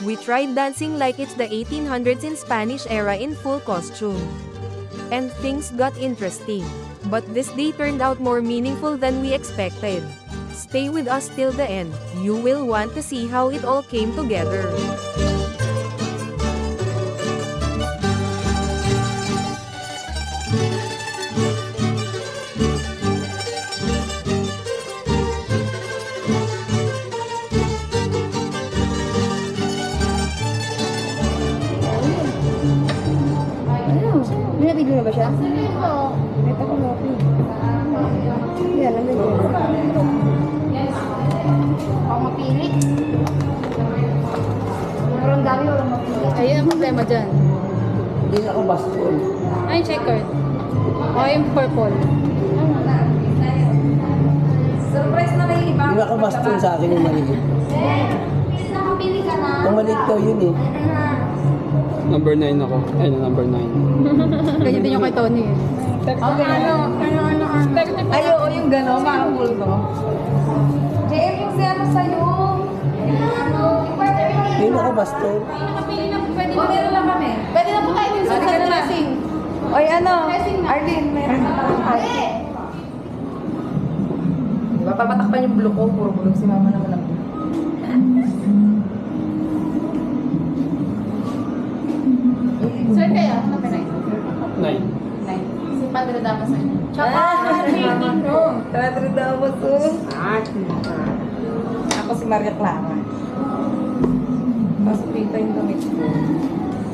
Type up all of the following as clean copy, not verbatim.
We tried dancing like it's the 1800s in Spanish era in full costume. And things got interesting. But this day turned out more meaningful than we expected. Stay with us till the end. You will want to see how it all came together. May video na ba siya? Ito ko mo. Yan, lang na Ako mapili. Parang dami walang mapili. Ayun ang problema dyan. Hindi na ako baston. Ay, checkered. O, yung purple. Surprise na may iba. Hindi na ako baston sa akin yung maliit. Please nakapili ka na. Ang maliit daw yun eh. Number 9 ako. Ay, na number 9. Ganyan din yung kay Tony eh. Okay, ano. Ay, oo, yung gano'n, makapul ko. JM yung siyano sa'yo. Hindi na ako baston. Nakapili na. Pwede ba meron lang kami? Pwede na po kayo din sa dressing. Oy, ano? Arlene, meron na lang tayo. Diba, papatakpan yung bulok ko. Puro bulok si mama naman ang bulok. Sir, kaya? Ano pa 9. Si Padre Damas sa inyo. Tsaka, rating no. Padre Damas, oh. Ako si Maria Clara. Pasok dito yung damit ko.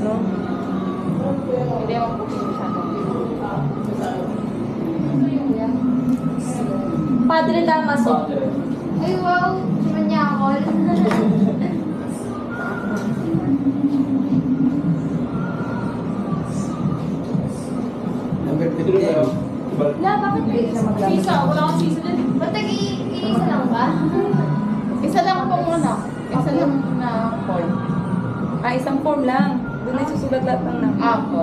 No? Hindi ako po masyado. Padre Damaso. Ay, wow. Si Manyakol. Number 15. Na, bakit hindi siya maglamit? Sisa, wala akong sisa din. Ba't nag-iisa lang ba? Isa lang po muna. Isa lang na form. Isang form lang. Doon ay susulat lahat ng namin. Ako.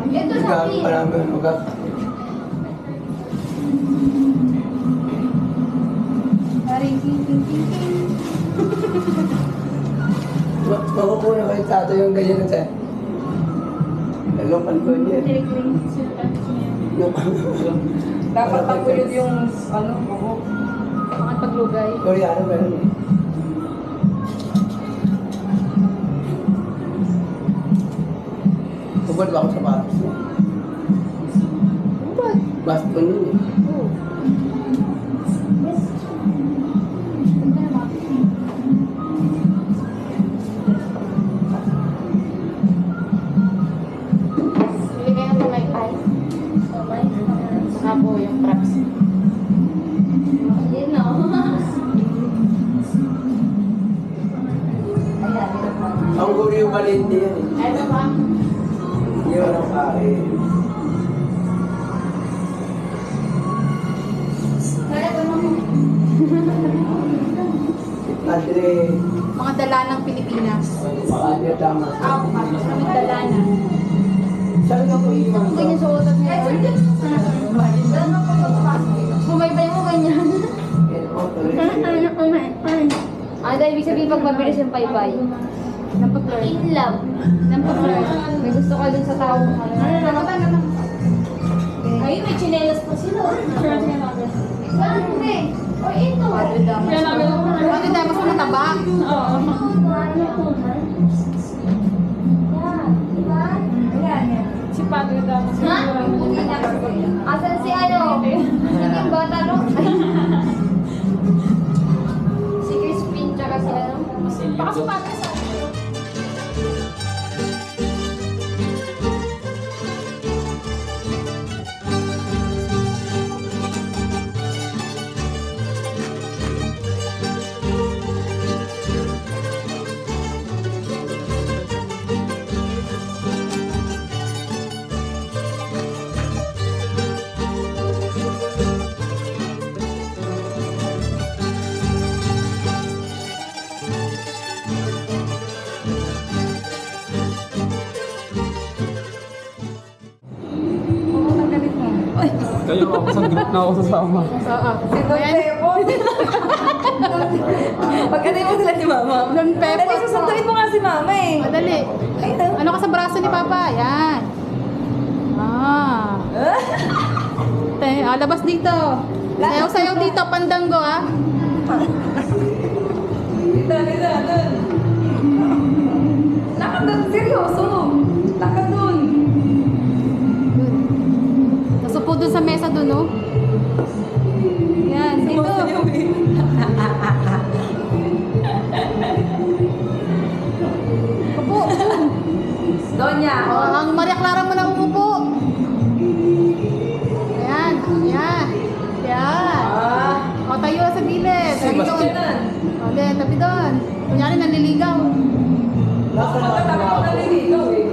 Ito sa Gago pa namin yung ugat. Paring ting ting ting ting. Makukuha kayo tato yung ganyan na siya. Nalokan ko niya. Dapat tagulid yung ano, buhok. Pangat paglugay. Koreano meron eh. Hubad ba ako sa patos niya? Hubad. Baston yun eh. Oo. Bili kayo ng tumaytay. Saka po yung traps. Yun no. Ang guri yung malindi yan eh. Ano ba? Yun ang akin. Kaya ko naman. Padre, Mga dala ng Pilipinas. Padre tama. Ako, mga dala na. Saan ka po iwan ko? Ganyan suotat niya. Bumaybay mo ganyan. Ano ibig sabihin pag mabilis yung paybay? Nampag-learn. In love. Nampag-learn. May gusto ka dun sa tao mo. Ayun, may chinelas pa sila. Saan mo eh? O ito. Padre Damas. Padre Damas na mataba. Oo. Si Padre Damas. Ha? Asan si ano? Yung bata no? Si Crispin tsaka si ano? Baka si Padre sa Ayaw ako sa group na ako sasama. Oo. Si Don Pepo. Pagkatay mo sila si Mama. Don Pepo. Dali, susunduin mo nga si Mama eh. Madali. Ayun. Ano ka sa braso ni Papa? Yan. Ah. Labas dito. Sayaw-sayaw dito, pandanggo ah. Dito, dun. Lakad dun, seryoso. Lakad dun. Nasupo dun sa mesa dun, oh. Yan, dito. Upo. Donya. Oh, ang Maria Clara mo lang umupo. Ayan, yan. Yan. O, tayo sa gilid. Tabi doon. O, tabi doon. Kunyari, nanliligaw. Nasa na Naliligaw eh.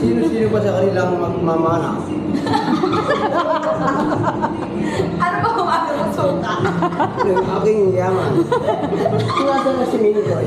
Sino ba sa kanilang magmamana? Ano ba kung ano mo suka? Yung aking yaman. Sinasa na si Mini Boy.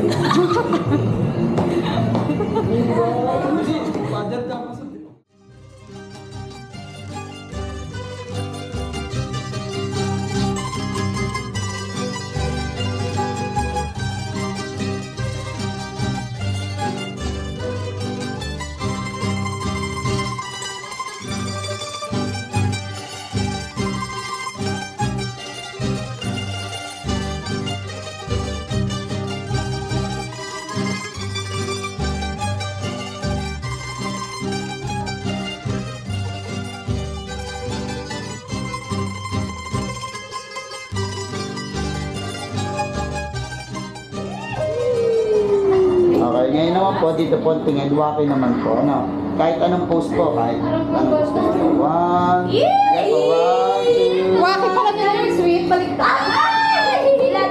Okay, ngayon naman po, dito po, tingin, waki naman po, ano? Kahit anong post po, kahit anong post po. One, yeah, po, one, two. Waki pala nila yung sweet. Baliktad.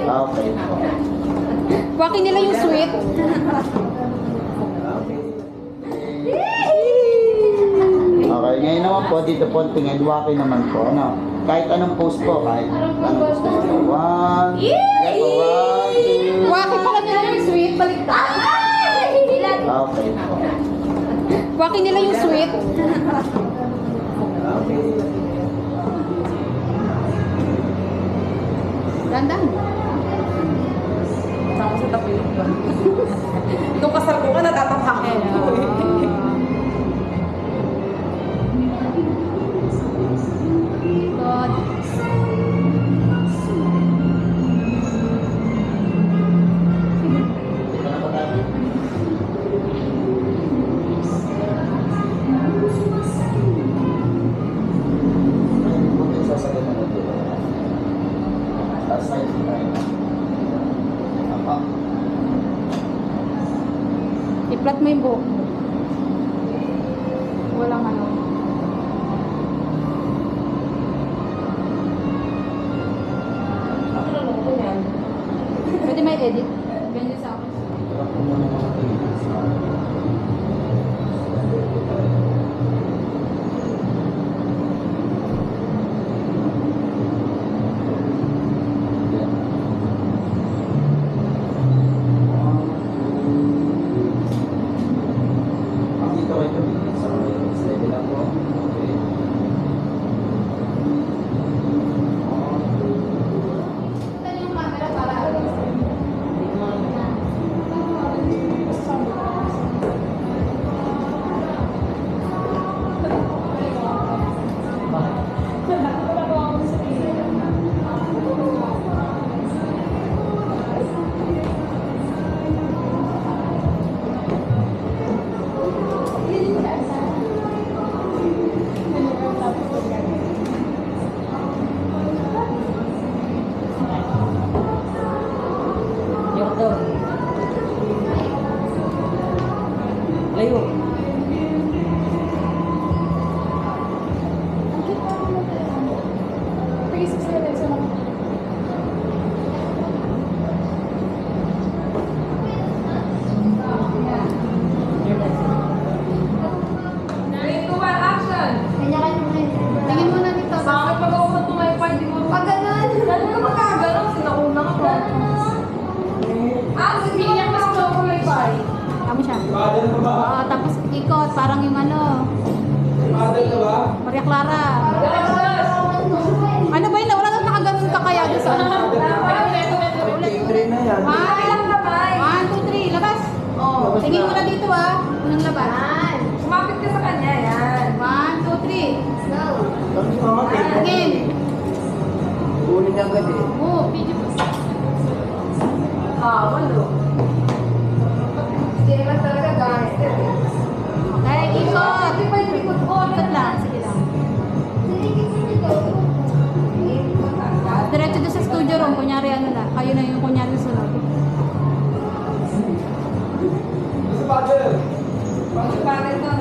Okay po. Waki nila yung sweet. Okay, ngayon naman po, dito po, tingin, waki naman po, ano? Kahit anong post po, kahit anong post po. One, yeah, po, one, two. Waki pala nila yung sweet. Baliktad. Okay po. Waki nila yung sweet. Gandang. Saka sa tabi yung ba? Nung kasal ko ka, natatapakan ko eh. God. I-flat mo yung buhok. Walang ano. Pwede may edit. Ganyan sa akin. Dito kayo tumingin sa slide lang po. Okay. Ito yung camera para Layo. tingin mo na dito. Bakit pag ako tumaypa, hindi mo pag ganun? Ganun ka magkaganon, sinauna ka pa. Bigyan mo sa tumaypa. Tama siya. Oo, tapos ikot. Parang yung ano. Maria Clara. Ano ba yun? Wala nang nakaganon ka kaya doon sa ano? Three na yan. 1, 2, 3. Labas. Oh, tingin mo na dito ah. Unang labas. Sumapit ka sa kanya, yan. 1, 2, 3. Tapos mga Again. Kunin niya agad eh. Oh, video. Walo. Hindi naman talaga gangster eh. Okay, ikot. Hindi pa yung likod ko. Ikot lang. Sige lang. Diretso doon sa studio room. Kunyari ano na. Kayo na yung kunyari sunod. Bakit na?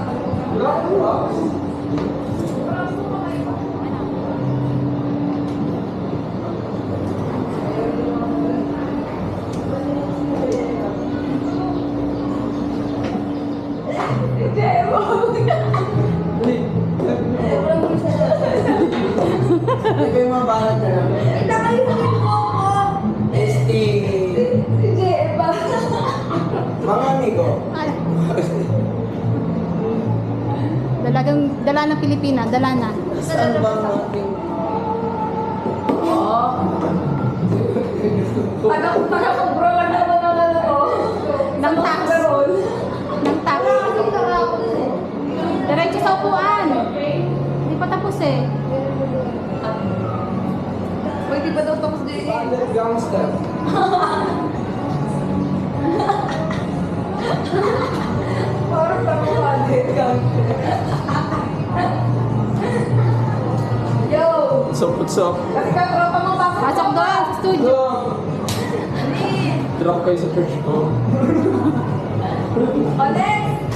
Hindi kayo mabalat na lang. Kita kayo sa ko. ST. Si Jeba. Mga amigo. Dala ng Pilipina. Dala na. Saan ba ang ating... Pag-bro lang naman ang ano. Nang tax. Nang tax. Diretso sa upuan. Hindi pa tapos eh. Pwede ba daw tapos din eh? Gangster. Parang tamuhan gangster. Yo! What's up? Kasi ka tropa mo pasok. Pasok doon sa studio. Drop kayo sa church ko. Alex!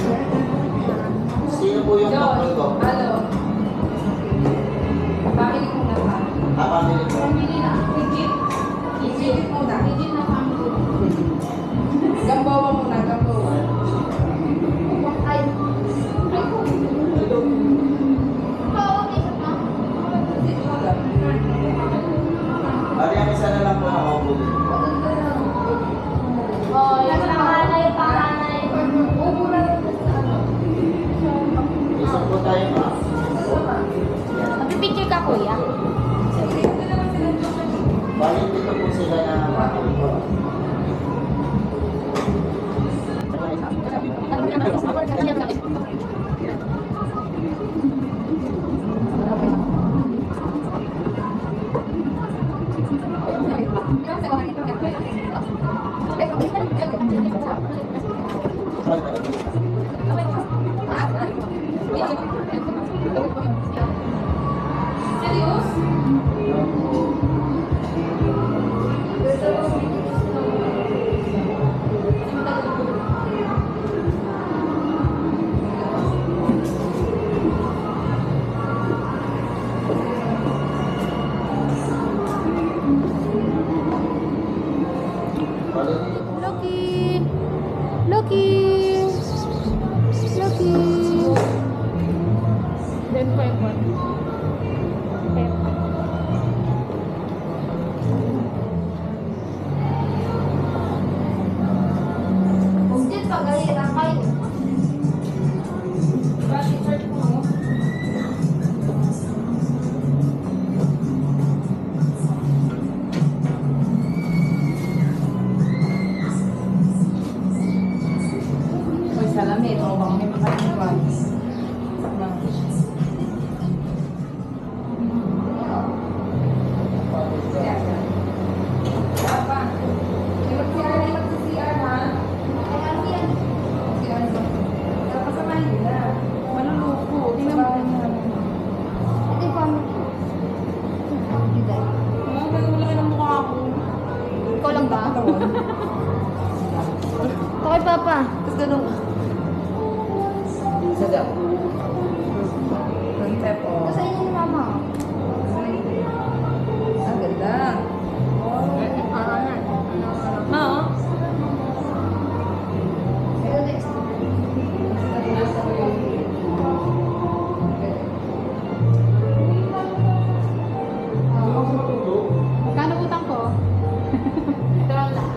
Sino po yung couple ko? Ano? Family muna ba? Family ko. Family na. Legit. Legit muna. Legit na family. Gambawa muna, gambawa. Ay. Bali, ang isa na lang po nakaupo dito. Oh, yung panganay. Upo na lang sa ano. Isa po tayo ma. Magpipicture ka kuya. Bali, dito po sila na nakaupo. Bali, dito po. Loki! Loki! Loki! Then 5-1. Hindi pa galit ang kayo. Bakit search mo? Uy, salamin. O, baka may makalimutan. Maluluko. Tingnan mo. Ito yung family. Wala ng mukha ako. Ikaw lang ba? Okay, Papa. Tapos ganun. Isa daw. Concept o. Kasi yun ni Mama. Ang ganda. Ma, Pero next. magkano utang ko? Ito lang lahat.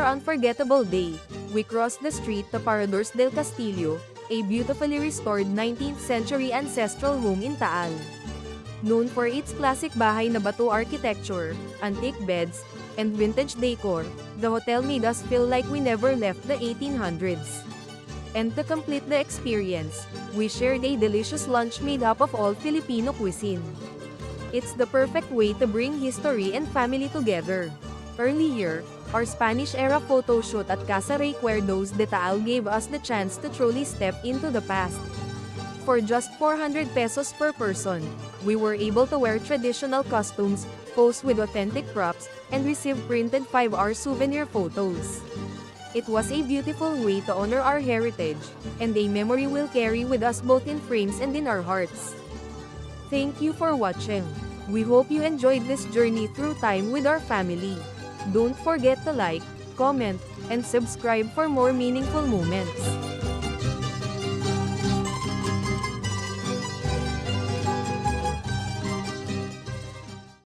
unforgettable day, we crossed the street to Paradores del Castillo, a beautifully restored 19th century ancestral home in Taal. Known for its classic bahay na bato architecture, antique beds, and vintage decor, the hotel made us feel like we never left the 1800s. And to complete the experience, we shared a delicious lunch made up of all Filipino cuisine. It's the perfect way to bring history and family together. Earlier, our Spanish-era photo shoot at Casa Recuerdos de Taal gave us the chance to truly step into the past. For just 400 pesos per person, we were able to wear traditional costumes, pose with authentic props, and receive printed 5-hour souvenir photos. It was a beautiful way to honor our heritage, and a memory we'll carry with us both in frames and in our hearts. Thank you for watching. We hope you enjoyed this journey through time with our family. Don't forget to like, comment, and subscribe for more meaningful moments.